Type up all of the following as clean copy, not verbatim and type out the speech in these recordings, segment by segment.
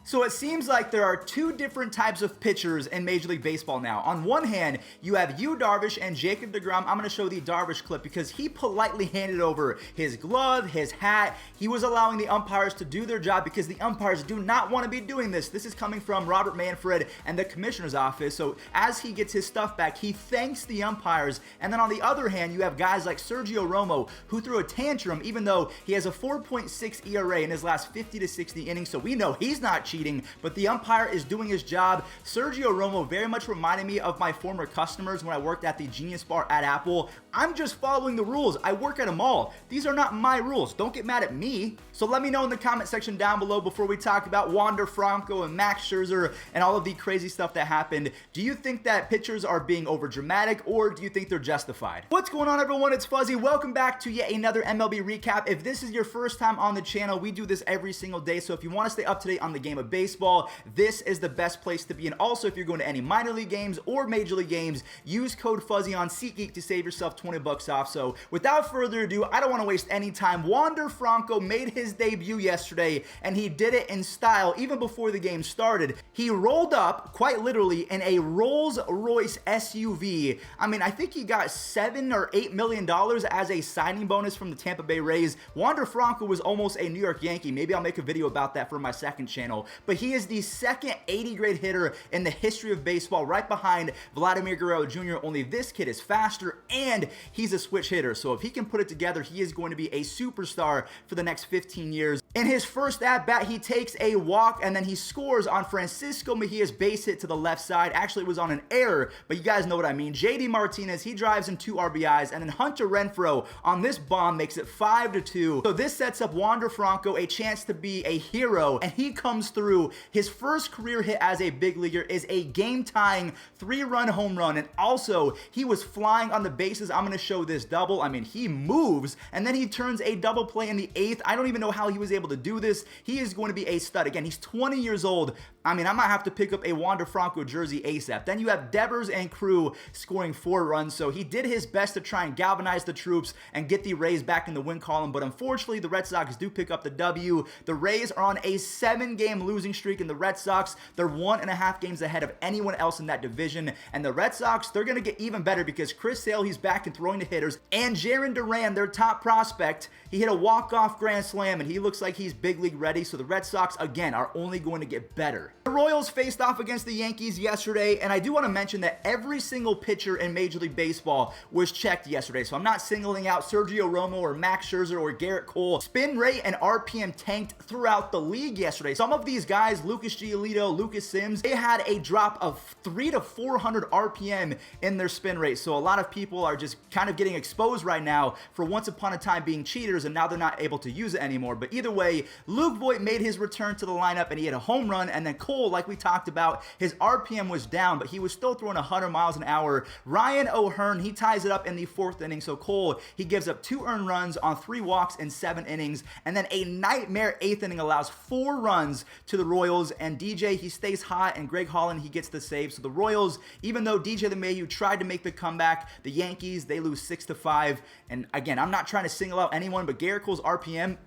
So it seems like there are two different types of pitchers in Major League Baseball now. On one hand, you have Yu Darvish and Jacob deGrom. I'm going to show the Darvish clip because he politely handed over his glove, his hat. He was allowing the umpires to do their job because the umpires do not want to be doing this. This is coming from Robert Manfred and the commissioner's office. So as he gets his stuff back, he thanks the umpires. And then on the other hand, you have guys like Sergio Romo who threw a tantrum even though he has a 4.6 ERA in his last 50 to 60 innings. So we know he's not cheating. But the umpire is doing his job. Sergio Romo very much reminded me of my former customers when I worked at the Genius Bar at Apple. I'm just following the rules. I work at a mall. These are not my rules. Don't get mad at me. So let me know in the comment section down below before we talk about Wander Franco and Max Scherzer and all of the crazy stuff that happened. Do you think that pitchers are being over dramatic or do you think they're justified? What's going on, everyone? It's Fuzzy. Welcome back to yet another MLB recap. If this is your first time on the channel, we do this every single day. So if you want to stay up to date on the game of baseball, this is the best place to be. And also, if you're going to any minor league games or major league games, use code Fuzzy on SeatGeek to save yourself 20 bucks off. So without further ado, I don't want to waste any time. Wander Franco made his debut yesterday and he did it in style even before the game started. He rolled up quite literally in a Rolls-Royce SUV. I mean, I think he got $7 or $8 million as a signing bonus from the Tampa Bay Rays. Wander Franco was almost a New York Yankee. Maybe I'll make a video about that for my second channel. But he is the second 80 grade hitter in the history of baseball, right behind Vladimir Guerrero Jr. Only this kid is faster and he's a switch hitter. So if he can put it together, he is going to be a superstar for the next 15 years. In his first at-bat, he takes a walk and then he scores on Francisco Mejia's base hit to the left side. Actually, it was on an error, but you guys know what I mean. JD Martinez, he drives in 2 RBIs, and then Hunter Renfroe on this bomb makes it 5-2. So this sets up Wander Franco a chance to be a hero, and he comes through. His first career hit as a big leaguer is a game-tying 3-run home run, and also he was flying on the bases. I'm going to show this double. I mean, he moves, and then he turns a double play in the 8th. I don't even know how he was able to do this. He is going to be a stud. Again, he's 20 years old. I mean, I might have to pick up a Wander Franco jersey ASAP. Then you have Devers and crew scoring 4 runs, so he did his best to try and galvanize the troops and get the Rays back in the win column, but unfortunately, the Red Sox do pick up the W. The Rays are on a 7-game losing streak, and the Red Sox, they're 1.5 games ahead of anyone else in that division, and the Red Sox, they're going to get even better because Chris Sale, he's back and throwing to hitters, and Jarren Duran, their top prospect, he hit a walk-off grand slam, and he looks like he's big league ready, so the Red Sox, again, are only going to get better. The Royals faced off against the Yankees yesterday, and I do want to mention that every single pitcher in Major League Baseball was checked yesterday, so I'm not singling out Sergio Romo or Max Scherzer or Garrett Cole. Spin rate and RPM tanked throughout the league yesterday. Some of these guys, Lucas Giolito, Lucas Sims, they had a drop of 300 to 400 RPM in their spin rate, so a lot of people are just kind of getting exposed right now for once upon a time being cheaters, and now they're not able to use it anymore. But either way, Luke Voit made his return to the lineup, and he had a home run, and then Cole, like we talked about, his RPM was down, but he was still throwing 100 miles an hour. Ryan O'Hearn, he ties it up in the 4th inning, so Cole, he gives up 2 earned runs on 3 walks in 7 innings, and then a nightmare 8th inning allows 4 runs to the Royals, and DJ, he stays hot, and Greg Holland, he gets the save. So the Royals, even though DJ LeMahieu tried to make the comeback, the Yankees, they lose 6-5, and again, I'm not trying to single out anyone, but Garrett Cole's RPM,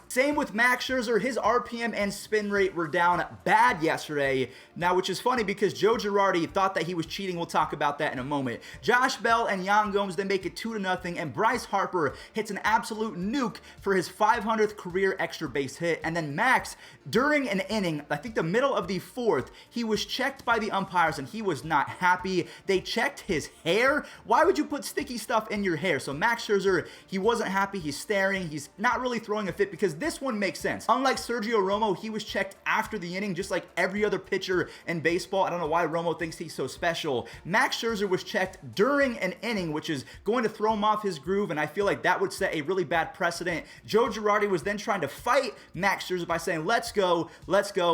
same with Max Scherzer. His RPM and spin rate were down bad yesterday. Now, which is funny because Joe Girardi thought that he was cheating. We'll talk about that in a moment. Josh Bell and Yan Gomes, they make it 2-0, and Bryce Harper hits an absolute nuke for his 500th career extra base hit. And then Max, during an inning, I think the middle of the 4th, he was checked by the umpires and he was not happy. They checked his hair. Why would you put sticky stuff in your hair? So Max Scherzer, he wasn't happy. He's staring. He's not really throwing a fit because this one makes sense. Unlike Sergio Romo, he was checked after the inning, just like every other pitcher in baseball. I don't know why Romo thinks he's so special. Max Scherzer was checked during an inning, which is going to throw him off his groove, and I feel like that would set a really bad precedent. Joe Girardi was then trying to fight Max Scherzer by saying, let's go,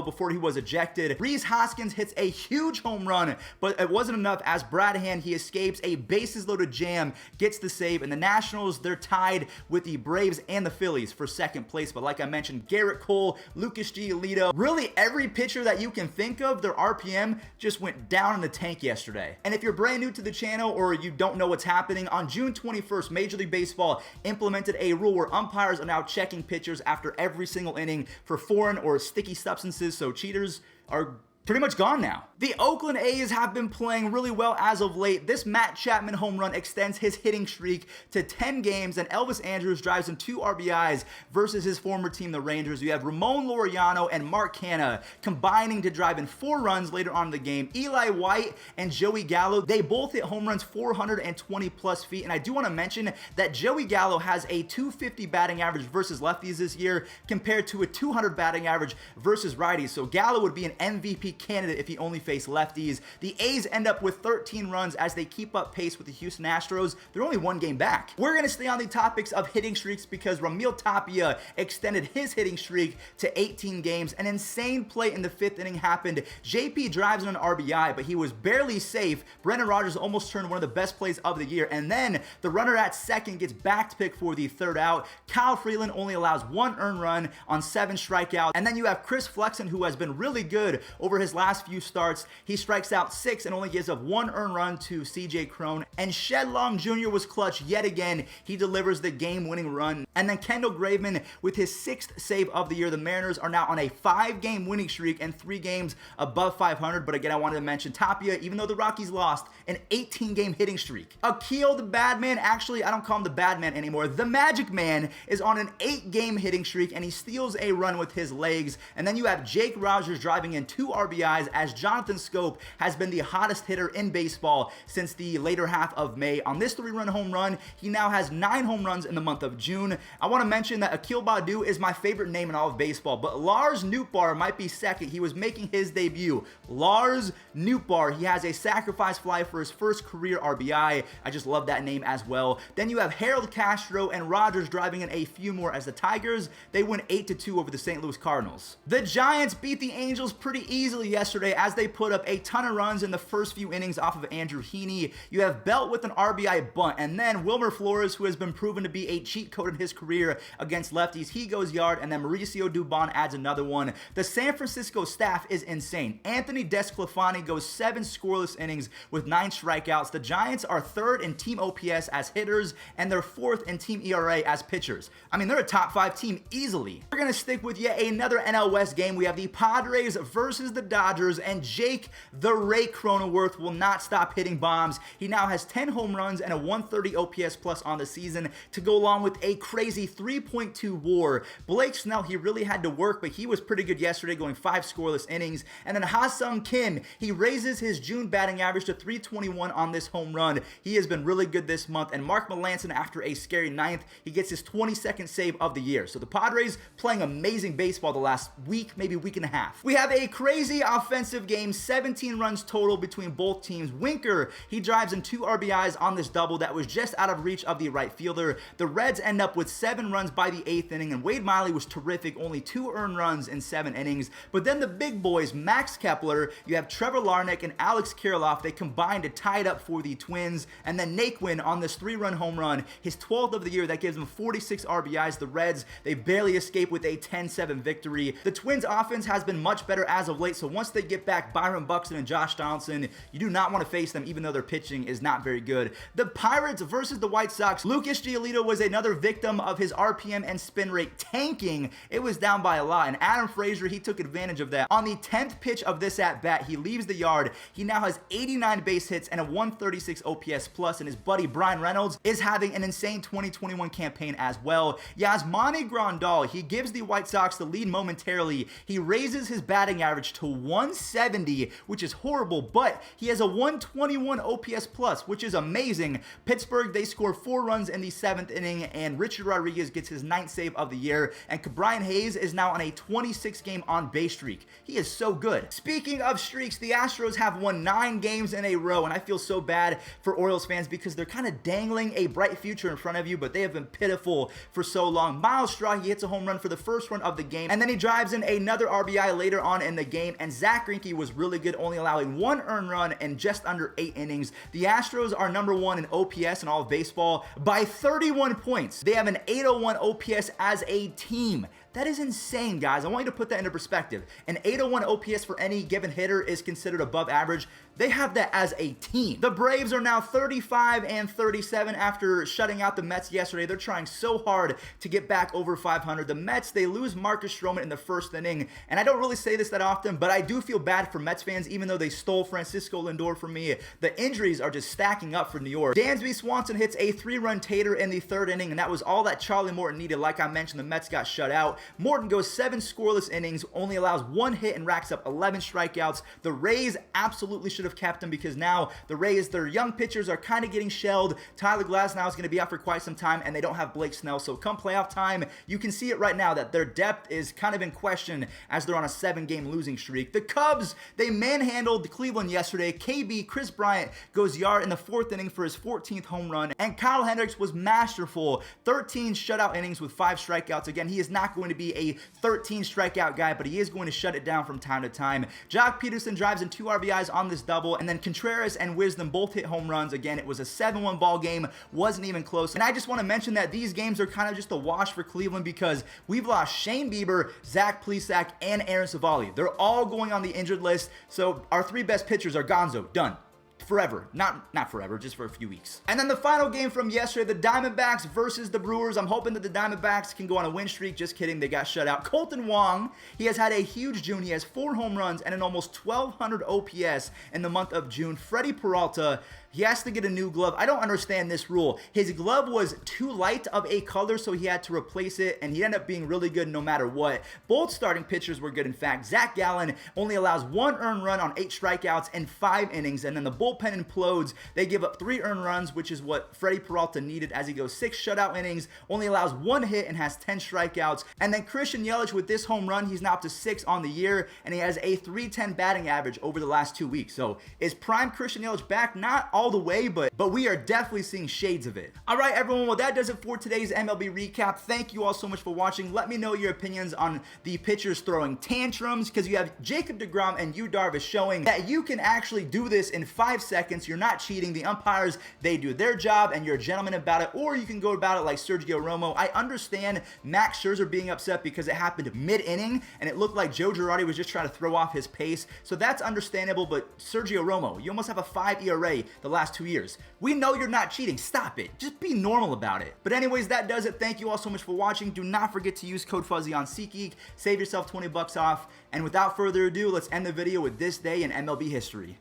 before he was ejected. Rhys Hoskins hits a huge home run, but it wasn't enough as Brad Hand, he escapes a bases-loaded jam, gets the save, and the Nationals, they're tied with the Braves and the Phillies for 2nd place but like I mentioned, Garrett Cole, Lucas Giolito, really every pitcher that you can think of, their RPM just went down in the tank yesterday. And if you're brand new to the channel or you don't know what's happening, on June 21st, Major League Baseball implemented a rule where umpires are now checking pitchers after every single inning for foreign or sticky substances, so cheaters are pretty much gone now. The Oakland A's have been playing really well as of late. This Matt Chapman home run extends his hitting streak to 10 games, and Elvis Andrus drives in 2 RBIs versus his former team, the Rangers. You have Ramon Laureano and Mark Canha combining to drive in 4 runs later on in the game. Eli White and Joey Gallo, they both hit home runs 420 plus feet, and I do want to mention that Joey Gallo has a 250 batting average versus lefties this year compared to a 200 batting average versus righties, so Gallo would be an MVP candidate if he only faced lefties. The A's end up with 13 runs as they keep up pace with the Houston Astros. They're only 1 game back. We're going to stay on the topics of hitting streaks because Ramil Tapia extended his hitting streak to 18 games. An insane play in the 5th inning happened. JP drives in an RBI, but he was barely safe. Brendan Rodgers almost turned one of the best plays of the year, and then the runner at second gets back to pick for the 3rd out. Kyle Freeland only allows 1 earned run on 7 strikeouts, and then you have Chris Flexen, who has been really good over his last few starts. He strikes out 6 and only gives up 1 earned run to CJ Cron. And Shed Long Jr. was clutch yet again. He delivers the game-winning run. And then Kendall Graveman with his 6th save of the year. The Mariners are now on a 5-game winning streak and 3 games above 500. But again, I wanted to mention Tapia, even though the Rockies lost, an 18-game hitting streak. Akil the Badman, actually, I don't call him the Badman anymore. The Magic Man is on an 8-game hitting streak, and he steals a run with his legs. And then you have Jake Rogers driving in 2 RBIs as Jonathan Scope has been the hottest hitter in baseball since the later half of May. On this 3-run home run, he now has 9 home runs in the month of June. I want to mention that Akil Baddoo is my favorite name in all of baseball, but Lars Nootbaar might be second. He was making his debut. Lars Nootbaar, he has a sacrifice fly for his first career RBI. I just love that name as well. Then you have Harold Castro and Rogers driving in a few more as the Tigers, they win 8-2 over the St. Louis Cardinals. The Giants beat the Angels pretty easily yesterday as they put up a ton of runs in the first few innings off of Andrew Heaney. You have Belt with an RBI bunt, and then Wilmer Flores, who has been proven to be a cheat code in his career against lefties, he goes yard, and then Mauricio Dubon adds another one. The San Francisco staff is insane. Anthony Desclafani goes 7 scoreless innings with 9 strikeouts. The Giants are 3rd in team OPS as hitters, and they're 4th in team ERA as pitchers. I mean, they're a top 5 team easily. We're going to stick with yet another NL West game. We have the Padres versus the Dodgers, and Jake the Ray Cronenworth will not stop hitting bombs. He now has 10 home runs and a 130 OPS plus on the season to go along with a crazy 3.2 WAR. Blake Snell, he really had to work, but he was pretty good yesterday, going 5 scoreless innings. And then Ha-Sung Kim, he raises his June batting average to 321 on this home run. He has been really good this month. And Mark Melancon, after a scary 9th, he gets his 22nd save of the year. So the Padres playing amazing baseball the last week, maybe week and a half. We have a crazy offensive game, 17 runs total between both teams. Winker, he drives in 2 RBIs on this double that was just out of reach of the right fielder. The Reds end up with 7 runs by the 8th inning, and Wade Miley was terrific, only 2 earned runs in 7 innings. But then the big boys, Max Kepler, you have Trevor Larnach and Alex Kirilloff, they combined to tie it up for the Twins. And then Naquin on this 3-run home run, his 12th of the year, that gives them 46 RBIs. The Reds, they barely escape with a 10-7 victory. The Twins offense has been much better as of late, so once they get back Byron Buxton and Josh Donaldson, you do not want to face them, even though their pitching is not very good. The Pirates versus the White Sox. Lucas Giolito was another victim of his RPM and spin rate tanking. It was down by a lot, and Adam Frazier, he took advantage of that. On the 10th pitch of this at-bat, he leaves the yard. He now has 89 base hits and a 136 OPS plus, and his buddy Brian Reynolds is having an insane 2021 campaign as well. Yasmani Grandal, he gives the White Sox the lead momentarily. He raises his batting average to 170, which is horrible, but he has a 121 OPS plus, which is amazing. Pittsburgh, they score 4 runs in the 7th inning, and Richard Rodriguez gets his 9th save of the year, and Brian Hayes is now on a 26-game on-base streak. He is so good. Speaking of streaks, the Astros have won 9 games in a row, and I feel so bad for Orioles fans because they're kind of dangling a bright future in front of you, but they have been pitiful for so long. Miles Straw, he hits a home run for the first run of the game, and then he drives in another RBI later on in the game, and Zach Greinke was really good, only allowing 1 earned run in just under 8 innings. The Astros are number 1 in OPS in all of baseball by 31 points. They have an 801 OPS as a team. That is insane, guys. I want you to put that into perspective. An 801 OPS for any given hitter is considered above average. They have that as a team. The Braves are now 35-37 after shutting out the Mets yesterday. They're trying so hard to get back over 500. The Mets, they lose Marcus Stroman in the first inning, and I don't really say this that often, but I do feel bad for Mets fans, even though they stole Francisco Lindor from me. The injuries are just stacking up for New York. Dansby Swanson hits a 3-run tater in the third inning, and that was all that Charlie Morton needed. Like I mentioned, the Mets got shut out. Morton goes 7 scoreless innings, only allows 1 hit, and racks up 11 strikeouts. The Rays absolutely should have kept him, because now the Rays, their young pitchers are kind of getting shelled. Tyler Glasnow is going to be out for quite some time, and they don't have Blake Snell, so come playoff time, you can see it right now that their depth is kind of in question as they're on a 7-game losing streak. The Cubs, they manhandled Cleveland yesterday. KB, Chris Bryant, goes yard in the 4th inning for his 14th home run, and Kyle Hendricks was masterful. 13 shutout innings with 5 strikeouts. Again, he is not going to be a 13 strikeout guy, but he is going to shut it down from time to time. Jock Peterson drives in 2 RBIs on this double, and then Contreras and Wisdom both hit home runs. Again, it was a 7-1 ball game, wasn't even close. And I just want to mention that these games are kind of just a wash for Cleveland, because we've lost Shane Bieber, Zach Plesac, and Aaron Savali. They're all going on the injured list, so our 3 best pitchers are gonzo, done. Forever. Not forever, just for a few weeks. And then the final game from yesterday, the Diamondbacks versus the Brewers. I'm hoping that the Diamondbacks can go on a win streak. Just kidding, they got shut out. Colton Wong, he has had a huge June. He has 4 home runs and an almost 1,200 OPS in the month of June. Freddie Peralta, he has to get a new glove. I don't understand this rule. His glove was too light of a color, so he had to replace it, and he ended up being really good no matter what. Both starting pitchers were good, in fact. Zach Gallen only allows 1 earned run on 8 strikeouts in 5 innings, and then the bullpen implodes. They give up 3 earned runs, which is what Freddie Peralta needed, as he goes 6 shutout innings, only allows 1 hit, and has 10 strikeouts. And then Christian Yelich, with this home run, he's now up to 6 on the year, and he has a .310 batting average over the last 2 weeks. So is prime Christian Yelich back? Not all the way, but we are definitely seeing shades of it. All right, everyone, well, that does it for today's MLB recap. Thank you all so much for watching. Let me know your opinions on the pitchers throwing tantrums, because you have Jacob deGrom and Yu Darvish showing that you can actually do this in 5 seconds. You're not cheating. The umpires, they do their job, and you're a gentleman about it. Or you can go about it like Sergio Romo. I understand Max Scherzer being upset because it happened mid-inning, and it looked like Joe Girardi was just trying to throw off his pace. So that's understandable, but Sergio Romo, you almost have a 5 ERA the last 2 years. We know you're not cheating. Stop it. Just be normal about it. But anyways, that does it. Thank you all so much for watching. Do not forget to use code Fuzzy on SeatGeek. Save yourself 20 bucks off. And without further ado, let's end the video with this day in MLB history.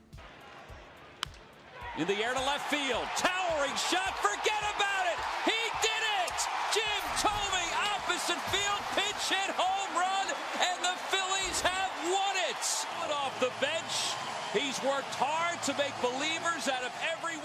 In the air to left field. Towering shot. Forget about it. He did it. Jim Thome, opposite field. Pitch hit, home run. And the Phillies have won it. Off the bench. He's worked hard to make believers out of every